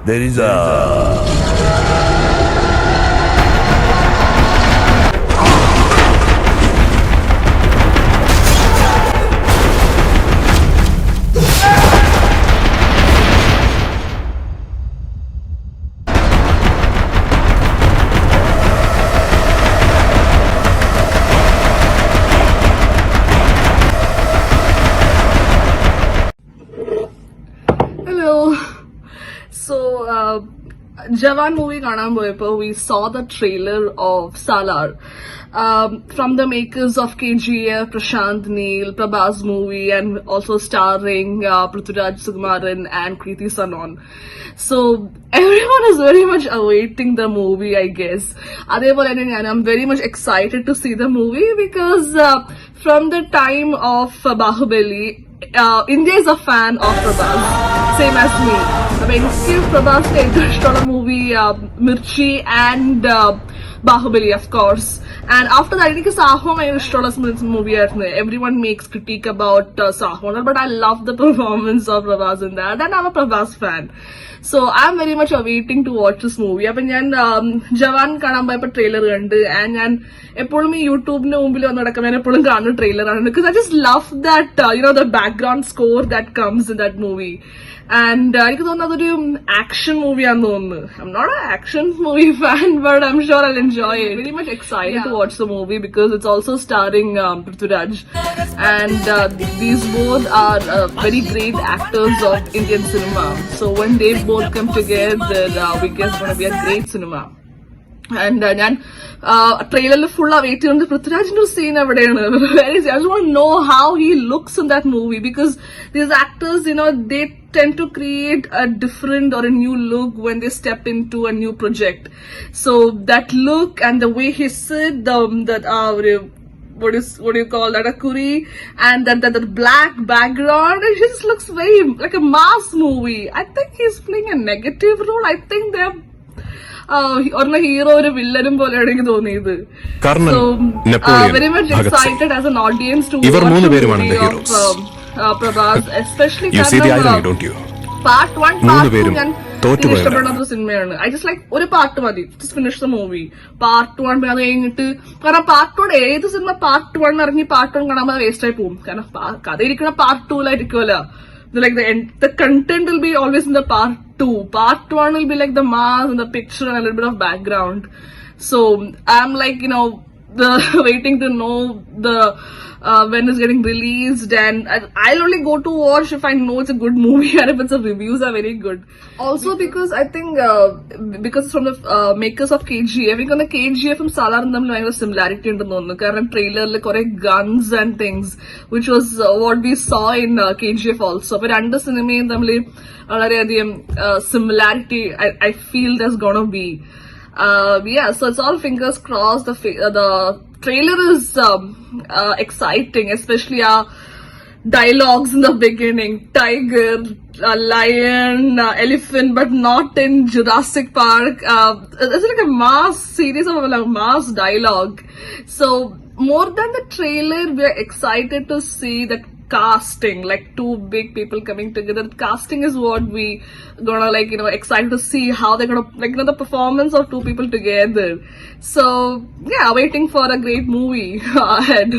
There is a... Hello. So, Jawan movie കാണാൻ പോയപ്പോൾ we saw the trailer of Salaar from the makers of KGF, Prashant Neel, Prabhas movie, and also starring Prithviraj and Kriti Sanon. So everyone is very much awaiting the movie, I guess. അതേപോലെ തന്നെ I'm very much excited to see the movie because from the time of Bahubali, India is a fan of Prabhas, same as me. I mean, Prabhas ഏറ്റവും ഇഷ്ടമുള്ള movie Mirchi and Bahubali, of course. And after that, എനിക്ക് സാഹോം ഭയങ്കര ഇഷ്ടമുള്ള movie ആയിരുന്നു. Everyone makes critique about Saho, but I love the performance of Prabhas in that, and I'm a Prabhas fan. So I'm very much awaiting to watch this movie. അപ്പൊ ഞാൻ ജവാൻ കാണാൻ പോയപ്പോ trailer കണ്ട്, and ഞാൻ എപ്പോഴും ഈ യൂട്യൂബിന്റെ മുമ്പിൽ വന്ന് നടക്കാൻ ഞാൻ എപ്പോഴും കാണുന്ന ട്രെയിലറാണ്, because I just love that the background score that comes in that movie. And എനിക്ക് തോന്നുന്നു അതൊരു ആക്ഷൻ മൂവിയാന്ന് തോന്നുന്നു. I'm not an action movie fan, but I'm sure I'll enjoy it. Very much excited to watch the movie because it's also starring Prithviraj, and these both are very great actors of Indian cinema. So when they both come together, we guess it's going to be a great cinema. And ഞാൻ ട്രെയിലറിൽ full wait ചെയ്യുന്നത് പൃഥ്വിരാജിന്റെ ഒരു scene എവിടെയാണ്. I just want to know how he looks in that movie, because these actors, they tend to create a different or a new look when they step into a new project. So that look and the way he sit, what do you call that, a curry, and that black background, it just looks very like a mass movie. I think he's playing a negative role. I think they're ഒരു hero ഒരു വില്ലനും പോലെയാണ് എനിക്ക് തോന്നിയത്. So very much excited as an audience to watch the movie of Prabhas, especially part 1 ഞാൻ ഇഷ്ടപ്പെടുന്ന ഒരു സിനിമയാണ്. I just like ഒരു പാർട്ട് മതി, just finish the movie. Part 1 പിന്നെ അത് കഴിഞ്ഞിട്ട്, കാരണം പാർട്ട് 1 ഏത് സിനിമ പാർട്ട് 1 ഇറങ്ങി പാർട്ട് 1 കാണാൻ വേസ്റ്റ് ആയി പോകും. കാരണം കഥ ഇരിക്കുന്ന part 2-ലായിരിക്കുമല്ലോ. Like the content will be always in the part 2. Part 1 will be like the mass and the picture and a little bit of background. So I'm like, waiting to know the when it's getting released, and I'll only go to watch if I know it's a good movie and if its reviews are very good. Also because I think because it's from the makers of KGF, I think the KGF and Salaar തമ്മിൽ ഭയങ്കര similarity ഉണ്ടെന്ന് തോന്നുന്നു. കാരണം ട്രെയിലറിൽ കുറെ guns and things, which was what we saw in KGF also. അപ്പൊ രണ്ട് സിനിമയും തമ്മിൽ വളരെയധികം similarity I feel there's gonna be. Yeah, so it's all fingers crossed. The trailer is exciting, especially dialogues in the beginning. Tiger, lion, elephant, but not in Jurassic Park. It's like a mass series of like mass dialogue. So more than the trailer, we're excited to see that casting, like two big people coming together. Casting is what we gonna excited to see how they're gonna the performance of two people together. So yeah, waiting for a great movie ahead.